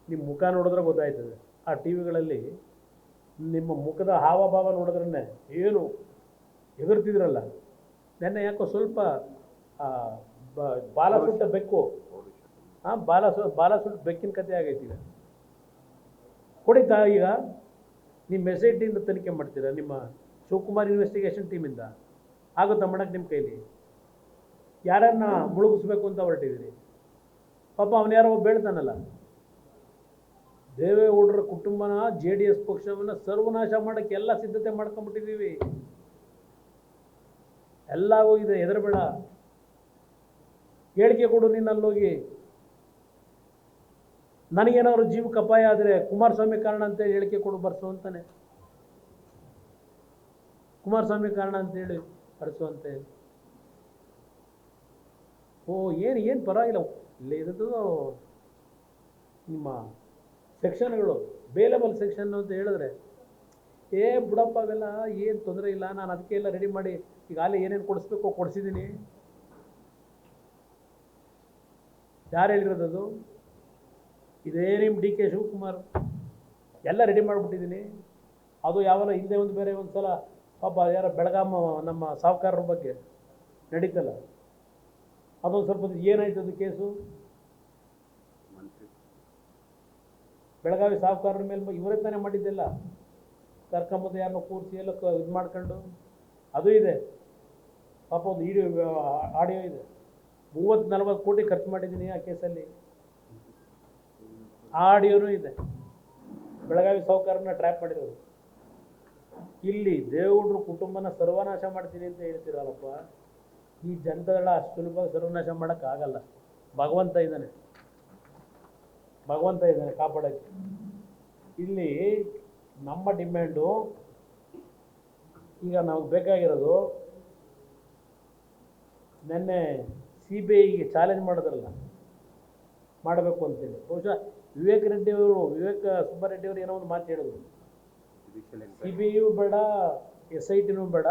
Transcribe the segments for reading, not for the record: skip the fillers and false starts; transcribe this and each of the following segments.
ನಿಮ್ಮ ಮುಖ ನೋಡಿದ್ರೆ ಗೊತ್ತಾಯ್ತದೆ. ಆ ಟಿ ವಿಗಳಲ್ಲಿ ನಿಮ್ಮ ಮುಖದ ಹಾವಭಾವ ನೋಡಿದ್ರೇ ಏನು ಎಗರ್ತಿದ್ರಲ್ಲ. ನೆನ್ನೆ ಯಾಕೋ ಸ್ವಲ್ಪ ಬಾಲ ಸುಟ್ಟ ಬೆಕ್ಕು, ಬಾಲ ಸುಟ್ಟ ಬೆಕ್ಕಿನ ಕಥೆ ಆಗೈತಿ. ಈಗ ಕೊಡಿತಾ, ಈಗ ನಿಮ್ಮ ಎಸ್ ಐ ಟಿಯಿಂದ ತನಿಖೆ ಮಾಡ್ತೀರಾ, ನಿಮ್ಮ ಶಿವಕುಮಾರ್ ಇನ್ವೆಸ್ಟಿಗೇಷನ್ ಟೀಮಿಂದ ಆಗುತ್ತಾ ಮಾಡಕ್ಕೆ ನಿಮ್ಮ ಕೈಲಿ? ಯಾರನ್ನ ಮುಳುಗಿಸ್ಬೇಕು ಅಂತ ಹೊರಟಿದ್ದೀರಿ? ಪಾಪ ಅವನು ಯಾರೋ ಬೇಡ್ತಾನಲ್ಲ, ದೇವೇಗೌಡರ ಕುಟುಂಬನ JDS ಪಕ್ಷವನ್ನು ಸರ್ವನಾಶ ಮಾಡೋಕ್ಕೆ ಎಲ್ಲ ಸಿದ್ಧತೆ ಮಾಡ್ಕೊಂಡ್ಬಿಟ್ಟಿದ್ದೀವಿ. ಎಲ್ಲ ಹೋಗಿದೆ, ಹೆದರಬೇಡ, ಹೇಳಿಕೆ ಕೊಡು. ನೀನು ಅಲ್ಲೋಗಿ ನನಗೇನಾದ್ರು ಜೀವಕ್ಕೆ ಅಪಾಯ ಆದರೆ ಕುಮಾರಸ್ವಾಮಿ ಕಾರಣ ಅಂತೇಳಿ ಹೇಳಿಕೆ ಕೊಡು, ಬರ್ಸು ಅಂತಾನೆ. ಕುಮಾರಸ್ವಾಮಿ ಕಾರಣ ಅಂತೇಳಿ ಬರ್ಸು ಅಂತೇಳಿ. ಏನು ಪರವಾಗಿಲ್ಲ. ಇಲ್ಲಿ ಇರೋದು ನಿಮ್ಮ ಸೆಕ್ಷನ್ಗಳು, ಬೇಲೆಬಲ್ ಸೆಕ್ಷನ್ ಅಂತ ಹೇಳಿದ್ರೆ ಬಿಡಪ್ಪ ಅವೆಲ್ಲ ಏನು ತೊಂದರೆ ಇಲ್ಲ, ನಾನು ಅದಕ್ಕೆ ಎಲ್ಲ ರೆಡಿ ಮಾಡಿ ಈಗಾಗಲೇ ಏನೇನು ಕೊಡಿಸ್ಬೇಕೋ ಕೊಡಿಸಿದ್ದೀನಿ. ಯಾರು ಹೇಳಿರೋದದು? ಇದೇ ನಿಮ್ಮ DK ಶಿವಕುಮಾರ್ ಎಲ್ಲ ರೆಡಿ ಮಾಡಿಬಿಟ್ಟಿದ್ದೀನಿ. ಅದು ಯಾವಲ್ಲ ಹಿಂದೆ ಒಂದು ಬೇರೆ ಒಂದು ಸಲ ಪಾಪ ಯಾರ ಬೆಳಗಾಮ ನಮ್ಮ ಸಾಹುಕಾರರ ಬಗ್ಗೆ ನಡೀತಲ್ಲ, ಅದೊಂದು ಸ್ವಲ್ಪ ಏನಾಯ್ತದು ಕೇಸು? ಬೆಳಗಾವಿ ಸಾಹುಕಾರರ ಮೇಲೆ ಇವರೇ ತಾನೇ ಮಾಡಿದ್ದೆಲ್ಲ, ಕರ್ಕೊಂಬಂದು ಯಾರನ್ನೋ ಕೂರಿಸಿ ಎಲ್ಲ ಇದು ಮಾಡ್ಕೊಂಡು. ಅದು ಇದೆ ಪಾಪ, ಒಂದು ಆಡಿಯೋ ಇದೆ. 30-40 ಕೋಟಿ ಖರ್ಚು ಮಾಡಿದ್ದೀನಿ ಆ ಕೇಸಲ್ಲಿ. ಆ ಆಡಿಯೋನೂ ಇದೆ. ಬೆಳಗಾವಿ ಸಾಹುಕಾರನ ಟ್ರ್ಯಾಪ್ ಮಾಡಿರೋದು. ಇಲ್ಲಿ ದೇವೇಗೌಡರ ಕುಟುಂಬನ ಸರ್ವನಾಶ ಮಾಡ್ತೀನಿ ಅಂತ ಹೇಳ್ತೀರಲ್ಲಪ್ಪ, ಈ ಜನತೆಗಳ ಅಷ್ಟು ಸುಲಭ ಸರ್ವನಾಶ ಮಾಡೋಕ್ಕಾಗಲ್ಲ. ಭಗವಂತ ಇದ್ದಾನೆ ಕಾಪಾಡೋಕ್ಕೆ. ಇಲ್ಲಿ ನಮ್ಮ ಡಿಮ್ಯಾಂಡು ಈಗ ನಮಗೆ ಬೇಕಾಗಿರೋದು, ನಿನ್ನೆ CBIಗೆ ಚಾಲೆಂಜ್ ಮಾಡಿದ್ರಲ್ಲ, ಮಾಡಬೇಕು ಅಂತೇಳಿ. ಬಹುಶಃ ವಿವೇಕ್ ಸುಬ್ಬಾರೆಡ್ಡಿಯವರು ಏನೋ ಒಂದು ಮಾತು ಹೇಳಿದ್ರು, CBIಯೂ ಬೇಡ, SITನೂ ಬೇಡ,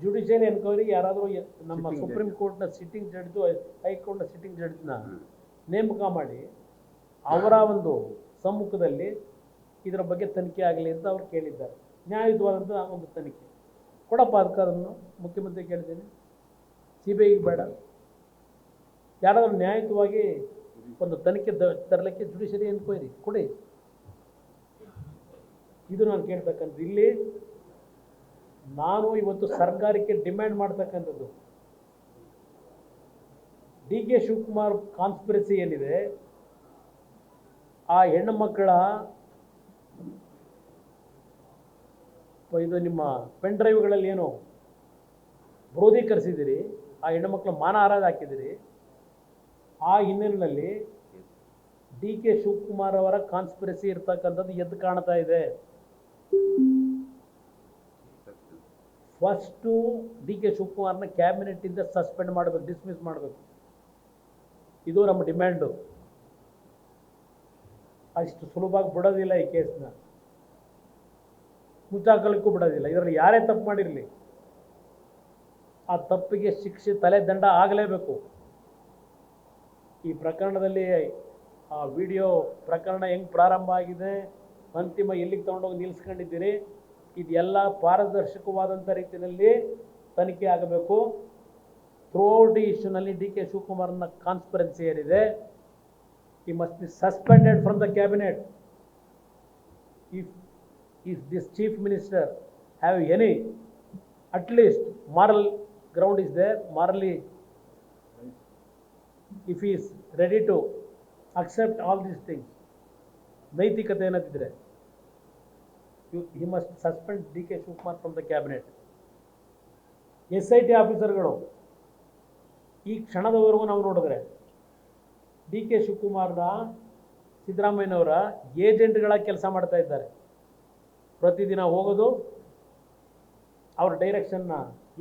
ಜುಡಿಷಿಯಲ್ ಎನ್ಕ್ವೈರಿ ಯಾರಾದರೂ ನಮ್ಮ ಸುಪ್ರೀಂ ಕೋರ್ಟ್ನ ಸಿಟ್ಟಿಂಗ್ ಜಡ್ಜು, ಹೈಕೋರ್ಟ್ನ ಸಿಟ್ಟಿಂಗ್ ಜಡ್ಜ್ನ ನೇಮಕ ಮಾಡಿ ಅವರ ಒಂದು ಸಮ್ಮುಖದಲ್ಲಿ ಇದರ ಬಗ್ಗೆ ತನಿಖೆ ಆಗಲಿ ಅಂತ ಅವ್ರು ಕೇಳಿದ್ದಾರೆ. ನ್ಯಾಯಯುತವಾದಂಥ ಒಂದು ತನಿಖೆ ಕೊಡಪ್ಪ, ಅದನ್ನು ಮುಖ್ಯಮಂತ್ರಿ ಕೇಳ್ತೀನಿ. CBIಗೆ ಬೇಡ, ಯಾರಾದರೂ ನ್ಯಾಯಯುತವಾಗಿ ಒಂದು ತನಿಖೆ ತರಲಿಕ್ಕೆ ಜುಡಿಷಿಯರಿ ಎನ್ಕ್ವೈರಿ ಕೊಡಿ. ಇದು ನಾನು ಕೇಳ್ತಕ್ಕಂಥದ್ದು. ಇಲ್ಲಿ ನಾನು ಇವತ್ತು ಸರ್ಕಾರಕ್ಕೆ ಡಿಮ್ಯಾಂಡ್ ಮಾಡ್ತಕ್ಕಂಥದ್ದು, DK ಶಿವಕುಮಾರ್ ಕಾನ್ಸ್ಪಿರಸಿ ಏನಿದೆ, ಆ ಹೆಣ್ಣು ಮಕ್ಕಳ ಇದು ನಿಮ್ಮ ಪೆನ್ ಡ್ರೈವ್ಗಳಲ್ಲಿ ಏನು ಕ್ರೋಧೀಕರಿಸಿದಿರಿ, ಆ ಹೆಣ್ಣು ಮಕ್ಕಳ ಮಾನ ಹಾರಾದ ಹಾಕಿದಿರಿ. ಆ ಹಿನ್ನೆಲೆಯಲ್ಲಿ DK ಶಿವಕುಮಾರ್ ಅವರ ಕಾನ್ಸ್ಪಿರಸಿ ಇರ್ತಕ್ಕಂಥದ್ದು ಎದ್ದು ಕಾಣ್ತಾ ಇದೆ. ಫಸ್ಟು DK ಶಿವಕುಮಾರ್ನ ಕ್ಯಾಬಿನೆಟ್ಟಿಂದ ಸಸ್ಪೆಂಡ್ ಮಾಡಬೇಕು, ಡಿಸ್ಮಿಸ್ ಮಾಡಬೇಕು. ಇದು ನಮ್ಮ ಡಿಮ್ಯಾಂಡು. ಅಷ್ಟು ಸುಲಭವಾಗಿ ಬಿಡೋದಿಲ್ಲ, ಈ ಕೇಸ್ನ ಮುಚ್ಚಾಕಲಿಕ್ಕೂ ಬಿಡೋದಿಲ್ಲ. ಇದರಲ್ಲಿ ಯಾರೇ ತಪ್ಪು ಮಾಡಿರಲಿ, ಆ ತಪ್ಪಿಗೆ ಶಿಕ್ಷೆ, ತಲೆ ದಂಡ ಆಗಲೇಬೇಕು. ಈ ಪ್ರಕರಣದಲ್ಲಿ ಆ ವಿಡಿಯೋ ಪ್ರಕರಣ ಹೆಂಗೆ ಪ್ರಾರಂಭ ಆಗಿದೆ, ಅಂತಿಮ ಎಲ್ಲಿಗೆ ತೊಗೊಂಡೋಗಿ ನಿಲ್ಲಿಸ್ಕೊಂಡಿದ್ದೀರಿ, ಇದೆಲ್ಲ ಪಾರದರ್ಶಕವಾದಂಥ ರೀತಿಯಲ್ಲಿ ತನಿಖೆ ಆಗಬೇಕು. ಥ್ರೂಔಟ್ ಈ ಇಶ್ಯೂನಲ್ಲಿ DK ಶಿವಕುಮಾರ್ನ ಕಾನ್ಸ್ಪಿರೆನ್ಸಿ ಏನಿದೆ, he must be suspended from the cabinet. If this chief minister have any at least moral ground is there, morally if he is ready to accept all these things, ನೈತಿಕತೆ ಏನಂತಿದ್ರೆ, he must suspend DK Shivakumar from the cabinet. SIT ಆಫೀಸರ್ಗಳು ಈ ಕ್ಷಣದವರೆಗೂ ನಾವು ನೋಡಿದ್ರೆ DK ಶಿವಕುಮಾರ್ನ, ಸಿದ್ದರಾಮಯ್ಯನವರ ಏಜೆಂಟ್ಗಳಾಗಿ ಕೆಲಸ ಮಾಡ್ತಾ ಇದ್ದಾರೆ. ಪ್ರತಿದಿನ ಹೋಗೋದು, ಅವ್ರ ಡೈರೆಕ್ಷನ್ನ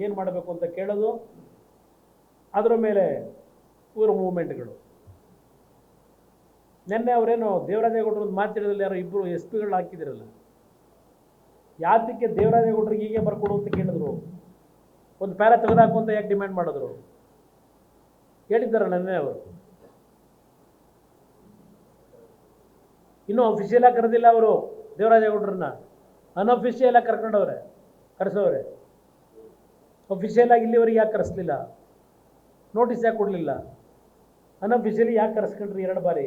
ಏನು ಮಾಡಬೇಕು ಅಂತ ಕೇಳೋದು, ಅದರ ಮೇಲೆ ಇವರು ಮೂವ್ಮೆಂಟ್ಗಳು. ನಿನ್ನೆ ಅವರೇನು ದೇವರಾಜೇಗೌಡರು ಒಂದು ಮಾತಾಡಿದಲ್ಲಿ ಯಾರೋ ಇಬ್ಬರು SP ಗಳು ಹಾಕಿದಿರಲ್ಲ, ಯಾತಕ್ಕೆ ದೇವರಾಜೇಗೌಡರಿಗೆ ಹೀಗೆ ಬರ್ಕೊಡು ಅಂತ ಕೇಳಿದ್ರು, ಒಂದು ಪ್ಯಾರ ತೆಗೆದಾಕು ಅಂತ ಯಾಕೆ ಡಿಮ್ಯಾಂಡ್ ಮಾಡಿದ್ರು? ಹೇಳಿದ್ದಾರಲ್ಲ ನಿನ್ನೆ ಅವರು. ಇನ್ನೂ ಅಫಿಷಿಯಲಾಗಿ ಕರೆದಿಲ್ಲ ಅವರು ದೇವರಾಜೇಗೌಡರನ್ನ, ಅನ್ಅಫಿಷಿಯಲಾಗಿ ಕರೆಸೋರೆ. ಅಫಿಷಿಯಲಾಗಿ ಇಲ್ಲಿವರೆಗೆ ಯಾಕೆ ಕರೆಸಲಿಲ್ಲ? ನೋಟಿಸ್ ಯಾಕೆ ಕೊಡಲಿಲ್ಲ? ಅನ್ಅಫಿಷಿಯಲಿ ಯಾಕೆ ಕರೆಸ್ಕೊಂಡ್ರಿ 2 ಬಾರಿ?